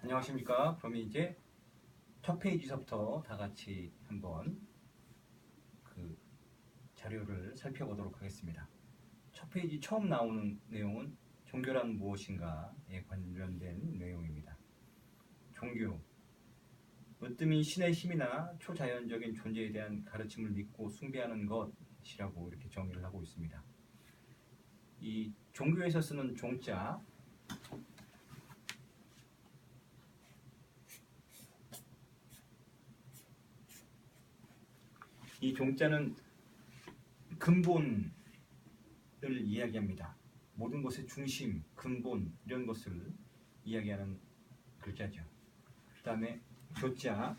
안녕하십니까. 그러면 이제 첫 페이지서부터 다 같이 한번 그 자료를 살펴보도록 하겠습니다. 첫 페이지 처음 나오는 내용은 종교란 무엇인가에 관련된 내용입니다. 종교, 으뜸이 신의 힘이나 초자연적인 존재에 대한 가르침을 믿고 숭배하는 것이라고 이렇게 정의를 하고 있습니다. 이 종교에서 쓰는 종자, 이 종자는 근본을 이야기합니다. 모든 것의 중심, 근본 이런 것을 이야기하는 글자죠. 그 다음에 교자,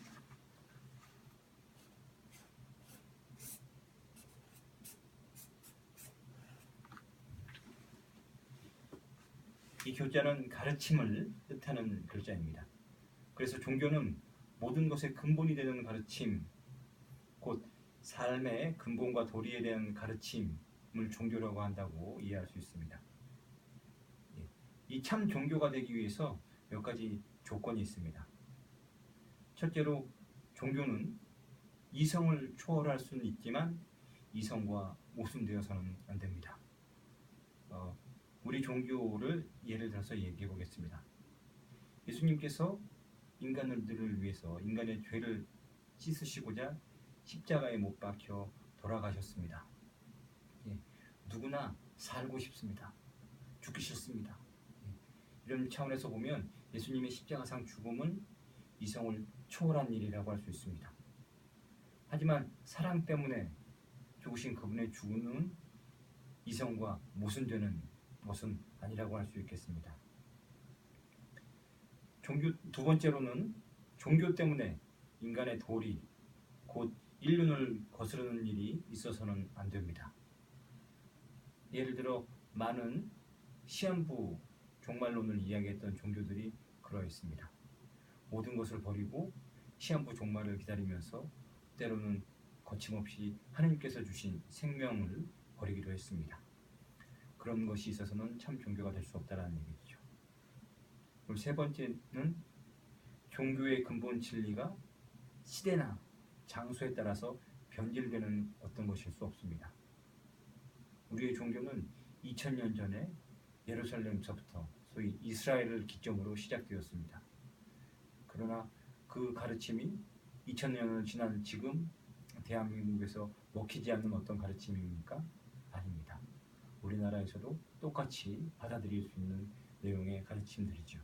이 교자는 가르침을 뜻하는 글자입니다. 그래서 종교는 모든 것의 근본이 되는 가르침, 곧 삶의 근본과 도리에 대한 가르침을 종교라고 한다고 이해할 수 있습니다. 이 참 종교가 되기 위해서 몇 가지 조건이 있습니다. 첫째로 종교는 이성을 초월할 수는 있지만 이성과 모순되어서는 안 됩니다. 우리 종교를 예를 들어서 얘기해 보겠습니다. 예수님께서 인간들을 위해서 인간의 죄를 씻으시고자 십자가에 못 박혀 돌아가셨습니다. 누구나 살고 싶습니다. 죽기 싫습니다. 이런 차원에서 보면 예수님의 십자가상 죽음은 이성을 초월한 일이라고 할 수 있습니다. 하지만 사랑 때문에 죽으신 그분의 죽음은 이성과 모순되는 것은 아니라고 할 수 있겠습니다. 두 번째로는 종교 때문에 인간의 도리, 곧 인륜을 거스르는 일이 있어서는 안 됩니다. 예를 들어 많은 시한부 종말론을 이야기했던 종교들이 그러했습니다. 모든 것을 버리고 시한부 종말을 기다리면서 때로는 거침없이 하나님께서 주신 생명을 버리기도 했습니다. 그런 것이 있어서는 참 종교가 될 수 없다는 얘기죠. 그리고 세 번째는 종교의 근본 진리가 시대나 장소에 따라서 변질되는 어떤 것일 수 없습니다. 우리의 종교는 2000년 전에 예루살렘서부터 소위 이스라엘을 기점으로 시작되었습니다. 그러나 그 가르침이 2000년을 지난 지금 대한민국에서 먹히지 않는 어떤 가르침입니까? 아닙니다. 우리나라에서도 똑같이 받아들일 수 있는 내용의 가르침들이죠.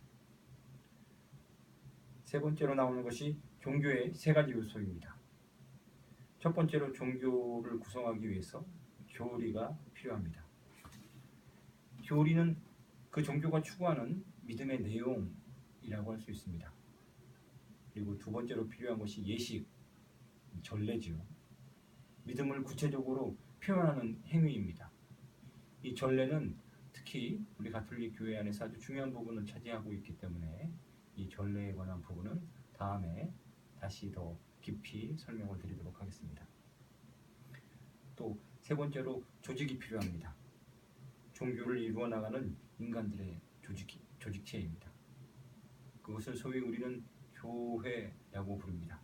세 번째로 나오는 것이 종교의 세 가지 요소입니다. 첫 번째로 종교를 구성하기 위해서 교리가 필요합니다. 교리는 그 종교가 추구하는 믿음의 내용이라고 할 수 있습니다. 그리고 두 번째로 필요한 것이 예식, 전례지요. 믿음을 구체적으로 표현하는 행위입니다. 이 전례는 특히 우리 가톨릭 교회 안에서 아주 중요한 부분을 차지하고 있기 때문에 이 전례에 관한 부분은 다음에 다시 더 깊이 설명을 드리도록 하겠습니다. 또 세 번째로 조직이 필요합니다. 종교를 이루어 나가는 인간들의 조직체입니다. 그것을 소위 우리는 교회라고 부릅니다.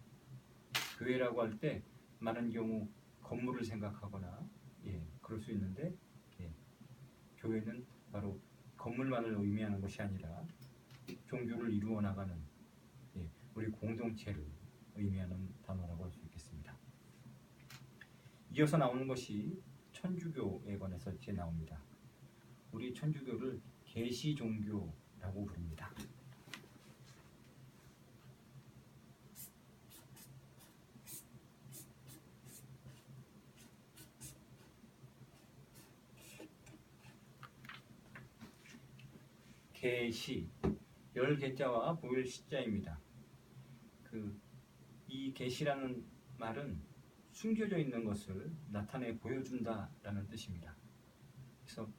교회라고 할 때 많은 경우 건물을 생각하거나 그럴 수 있는데 교회는 바로 건물만을 의미하는 것이 아니라 종교를 이루어 나가는 우리 공동체를 의미하는 단어라고 할 수 있겠습니다. 이어서 나오는 것이 천주교에 관해서 이제 나옵니다. 우리 천주교를 계시 종교라고 부릅니다. 계시, 열 개자와 보일 시자입니다. 이 계시라는 말은 숨겨져 있는 것을 나타내 보여준다라는 뜻입니다. 그래서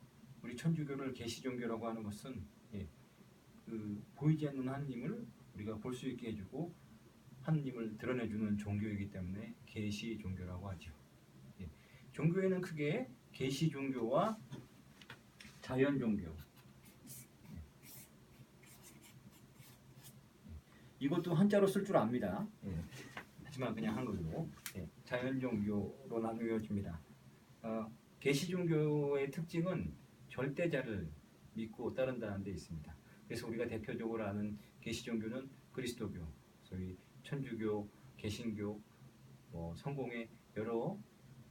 우리 천주교를 계시 종교라고 하는 것은 보이지 않는 하느님을 우리가 볼 수 있게 해주고 하느님을 드러내주는 종교이기 때문에 계시 종교라고 하죠. 종교에는 크게 계시 종교와 자연 종교, 이것도 한자로 쓸 줄 압니다. 하지만 그냥 한글로 자연 종교로 나누어집니다. 계시 종교의 특징은 절대자를 믿고 따른다는 데 있습니다. 그래서 우리가 대표적으로 아는 계시 종교는 그리스도교, 소위 천주교, 개신교, 성공의 여러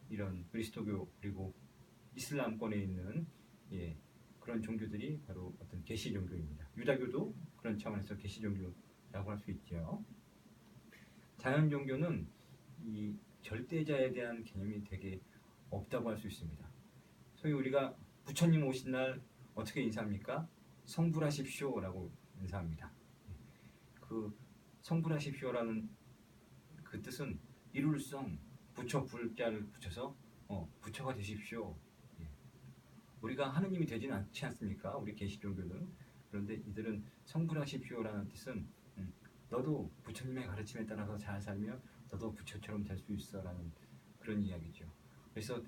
이런 그리스도교 그리고 이슬람권에 있는 그런 종교들이 바로 어떤 계시 종교입니다. 유다교도 그런 차원에서 계시 종교라고 할 수 있죠. 자연 종교는 이 절대자에 대한 개념이 되게 없다고 할 수 있습니다. 소위 우리가 부처님 오신 날 어떻게 인사합니까? 성불하십시오라고 인사합니다. 그 성불하십시오라는 그 뜻은 이룰성 부처 불자를 붙여서 부처가 되십시오. 우리가 하느님이 되지는 않지 않습니까? 우리 계시 종교는. 그런데 이들은 성불하십시오라는 뜻은 너도 부처님의 가르침에 따라서 잘 살면 너도 부처처럼 될 수 있어라는 그런 이야기죠. 그래서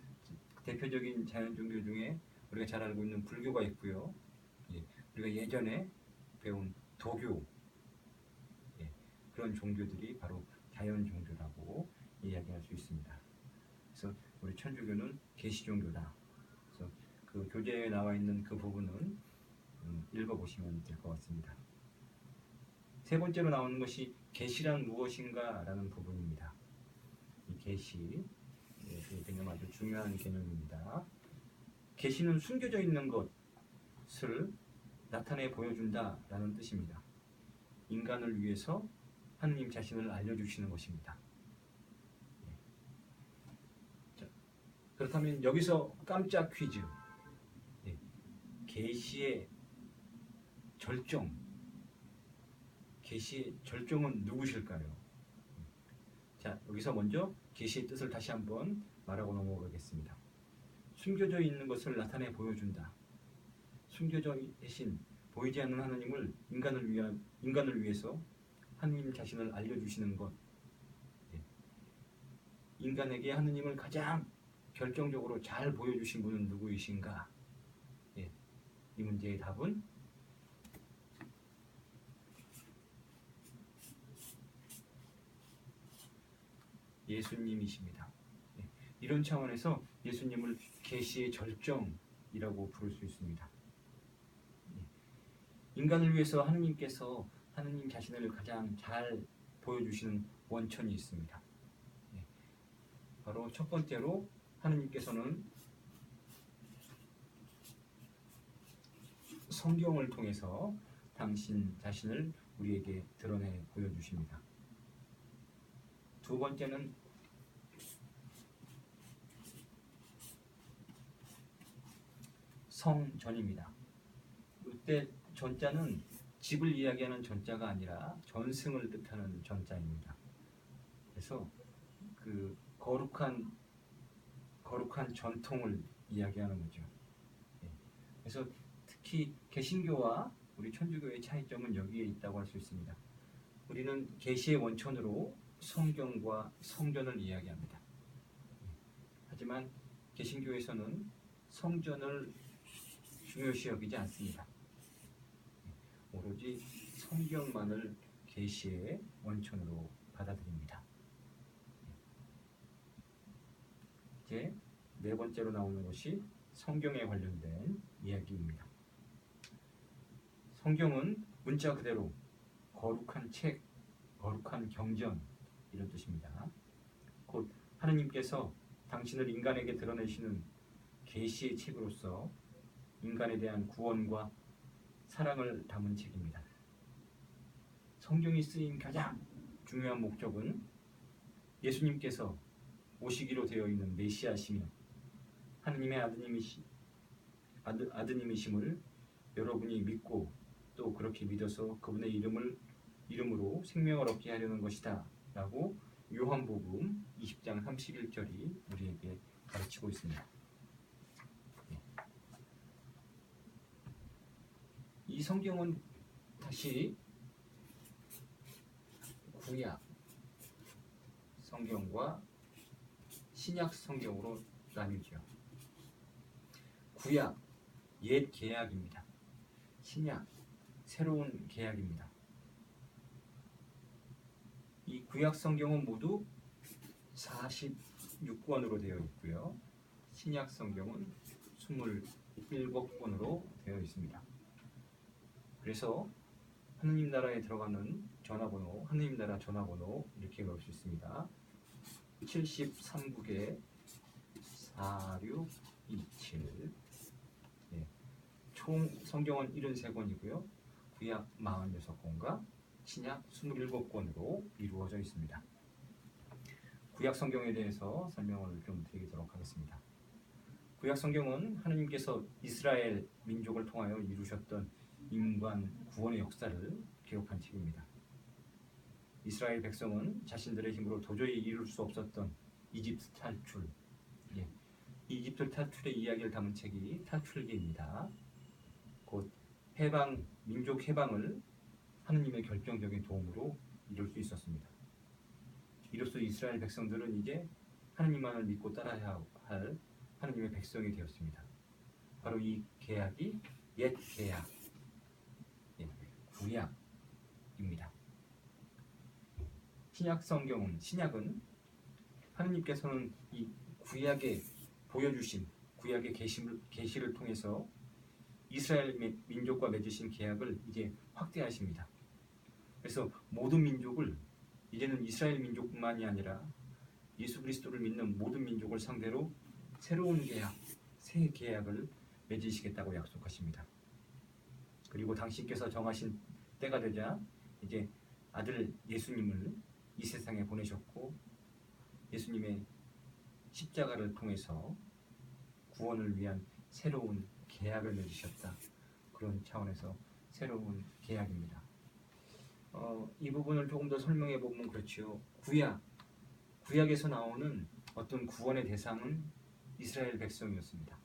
대표적인 자연 종교 중에 우리가 잘 알고 있는 불교가 있고요. 우리가 예전에 배운 도교, 그런 종교들이 바로 자연 종교라고 이야기할 수 있습니다. 그래서 우리 천주교는 계시 종교다. 그래서 그 교재에 나와 있는 그 부분은 읽어보시면 될 것 같습니다. 세 번째로 나오는 것이 계시란 무엇인가라는 부분입니다. 이 계시, 이 개념 아주 중요한 개념입니다. 계시는 숨겨져 있는 것을 나타내 보여준다라는 뜻입니다. 인간을 위해서 하느님 자신을 알려주시는 것입니다. 자, 그렇다면 여기서 깜짝 퀴즈. 계시의 절정, 계시의 절정은 누구실까요? 자, 여기서 먼저 계시의 뜻을 다시 한번 말하고 넘어가겠습니다. 숨겨져 있는 것을 나타내 보여준다. 숨겨져 계신 보이지 않는 하나님을 인간을 위해서 하느님 자신을 알려주시는 것. 인간에게 하느님을 가장 결정적으로 잘 보여주신 분은 누구이신가? 이 문제의 답은 예수님이십니다. 이런 차원에서 예수님을 계시의 절정이라고 부를 수 있습니다. 인간을 위해서 하느님께서 하느님 자신을 가장 잘 보여주시는 원천이 있습니다. 바로 첫 번째로 하느님께서는 성경을 통해서 당신 자신을 우리에게 드러내 보여주십니다. 두 번째는 성전입니다. 이때 전자는 집을 이야기하는 전자가 아니라 전승을 뜻하는 전자입니다. 그래서 그 거룩한 전통을 이야기하는 거죠. 그래서 특히 개신교와 우리 천주교의 차이점은 여기에 있다고 할 수 있습니다. 우리는 계시의 원천으로 성경과 성전을 이야기합니다. 하지만 개신교에서는 성전을 중요시 여기지 않습니다. 오로지 성경만을 계시의 원천으로 받아들입니다. 이제 네 번째로 나오는 것이 성경에 관련된 이야기입니다. 성경은 문자 그대로 거룩한 책, 거룩한 경전 이런 뜻입니다. 곧 하느님께서 당신을 인간에게 드러내시는 계시의 책으로서 인간에 대한 구원과 사랑을 담은 책입니다. 성경이 쓰인 가장 중요한 목적은 예수님께서 오시기로 되어 있는 메시아시며 하느님의 아드님이심을 여러분이 믿고 또 그렇게 믿어서 그분의 이름으로 생명을 얻게 하려는 것이다 라고 요한복음 20장 31절이 우리에게 가르치고 있습니다. 이 성경은 다시 구약 성경과 신약 성경으로 나뉘죠. 구약 옛 계약입니다. 신약 새로운 계약입니다. 이 구약 성경은 모두 46권으로 되어 있고요. 신약 성경은 27권으로 되어 있습니다. 그래서 하느님 나라에 들어가는 전화번호, 하느님 나라 전화번호 이렇게 넣을 수 있습니다. 73국에 4627. 예, 총 성경은 73권이고요. 구약 46권과 신약 27권으로 이루어져 있습니다. 구약 성경에 대해서 설명을 좀 드리도록 하겠습니다. 구약 성경은 하느님께서 이스라엘 민족을 통하여 이루셨던 인간 구원의 역사를 기록한 책입니다. 이스라엘 백성은 자신들의 힘으로 도저히 이룰 수 없었던 이집트 탈출, 이집트 탈출의 이야기를 담은 책이 탈출기입니다. 곧 해방, 민족 해방을 하느님의 결정적인 도움으로 이룰 수 있었습니다. 이로써 이스라엘 백성들은 이제 하느님만을 믿고 따라야 할 하느님의 백성이 되었습니다. 바로 이 계약이 옛 계약, 구약입니다. 신약은 하느님께서는 이 구약에 보여주신 구약의 계시를 통해서 이스라엘 민족과 맺으신 계약을 이제 확대하십니다. 그래서 모든 민족을 이제는 이스라엘 민족뿐만이 아니라 예수 그리스도를 믿는 모든 민족을 상대로 새로운 계약, 새 계약을 맺으시겠다고 약속하십니다. 그리고 당신께서 정하신 때가 되자 이제 아들 예수님을 이 세상에 보내셨고 예수님의 십자가를 통해서 구원을 위한 새로운 계약을 맺으셨다. 그런 차원에서 새로운 계약입니다. 이 부분을 조금 더 설명해 보면 그렇지요. 구약에서 나오는 어떤 구원의 대상은 이스라엘 백성이었습니다.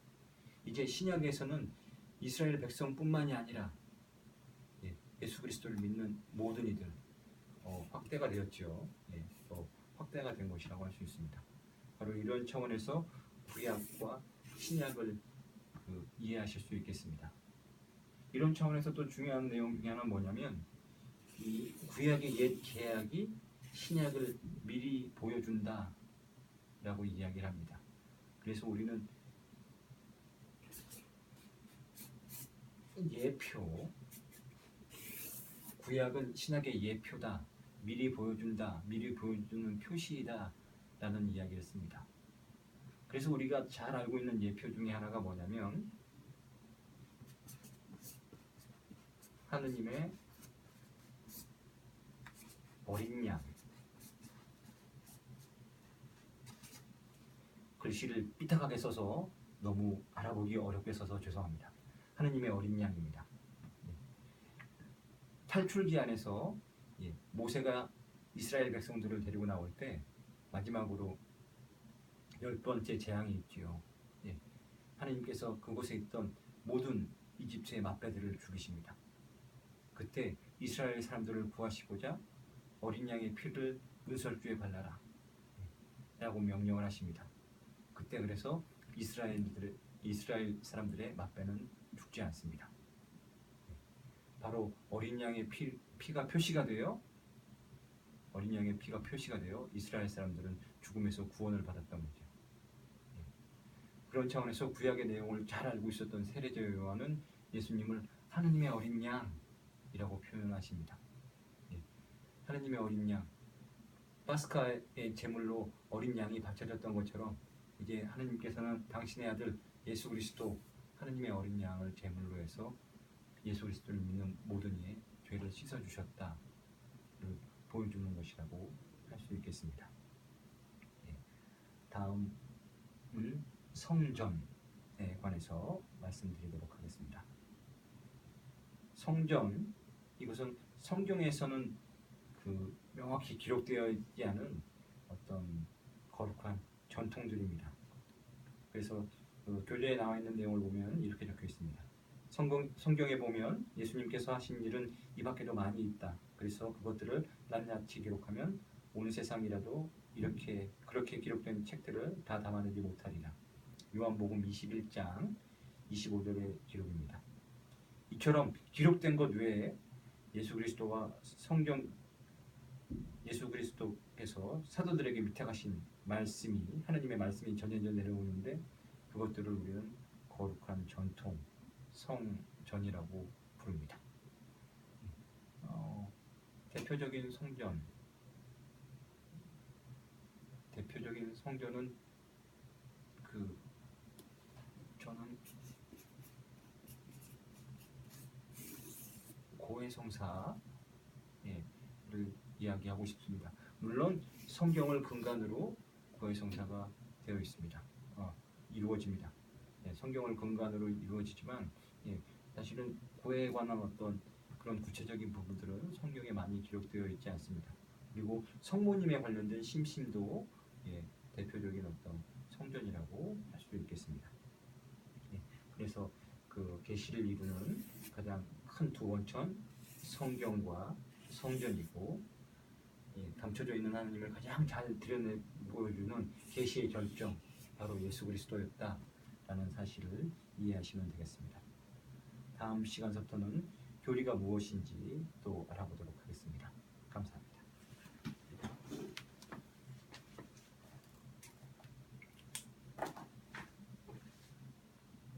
이제 신약에서는 이스라엘 백성뿐만이 아니라 예수 그리스도를 믿는 모든 이들 확대가 되었죠. 확대가 된 것이라고 할 수 있습니다. 바로 이런 차원에서 구약과 신약을 이해하실 수 있겠습니다. 이런 차원에서 또 중요한 내용 중에 하나는 뭐냐면 이 구약의 옛 계약이 신약을 미리 보여준다 라고 이야기를 합니다. 그래서 우리는 예표, 구약은 신약의 예표다, 미리 보여준다, 미리 보여주는 표시이다 라는 이야기를 씁니다. 그래서 우리가 잘 알고 있는 예표 중에 하나가 뭐냐면 하느님의 어린 양, 글씨를 삐딱하게 써서 너무 알아보기 어렵게 써서 죄송합니다. 하느님의 어린 양입니다. 탈출기 안에서 모세가 이스라엘 백성들을 데리고 나올 때 마지막으로 10번째 재앙이 있지요. 하느님께서 그곳에 있던 모든 이집트의 맛배들을 죽이십니다. 그때 이스라엘 사람들을 구하시고자 어린 양의 피를 은설주에 발라라 라고 명령을 하십니다. 그때 그래서 이스라엘 사람들의 맛배는 죽지 않습니다. 바로 어린 양의 피가 표시가 되어 이스라엘 사람들은 죽음에서 구원을 받았던 거죠. 그런 차원에서 구약의 내용을 잘 알고 있었던 세례자 요한은 예수님을 하느님의 어린 양이라고 표현하십니다. 하느님의 어린 양, 파스카의 제물로 어린 양이 바쳐졌던 것처럼 이제 하느님께서는 당신의 아들 예수 그리스도 하느님의 어린 양을 제물로 해서 예수 그리스도를 믿는 모든 이의 죄를 씻어주셨다를 보여주는 것이라고 할 수 있겠습니다. 다음은 성전에 관해서 말씀드리도록 하겠습니다. 성전, 이것은 성경에서는 명확히 기록되어 있지 않은 어떤 거룩한 전통들입니다. 그래서 교재에 나와 있는 내용을 보면 이렇게 적혀 있습니다. 성경에 보면 예수님께서 하신 일은 이 밖에도 많이 있다. 그래서 그것들을 낱낱이 기록하면 온 세상이라도 그렇게 기록된 책들을 다 담아내지 못하리라. 요한복음 21장 25절의 기록입니다. 이처럼 기록된 것 외에 예수 그리스도와 성경 예수 그리스도께서 사도들에게 위탁하신 말씀이 하나님의 말씀이 전해져 내려오는데 그것들을 우리는 거룩한 전통, 성전이라고 부릅니다. 대표적인 성전은 저는 고해성사를 이야기하고 싶습니다. 물론 성경을 근간으로 고해성사가 되어 있습니다. 이루어집니다. 성경을 근간으로 이루어지지만 사실은 고해에 관한 어떤 그런 구체적인 부분들은 성경에 많이 기록되어 있지 않습니다. 그리고 성모님에 관련된 심신도 대표적인 어떤 성전이라고 할 수 있겠습니다. 그래서 그 계시를 이루는 가장 큰 두 원천 성경과 성전이고 감춰져 있는 하나님을 가장 잘 드러내 보여주는 계시의 결정 바로 예수 그리스도였다라는 사실을 이해하시면 되겠습니다. 다음 시간서부터는 교리가 무엇인지 또 알아보도록 하겠습니다.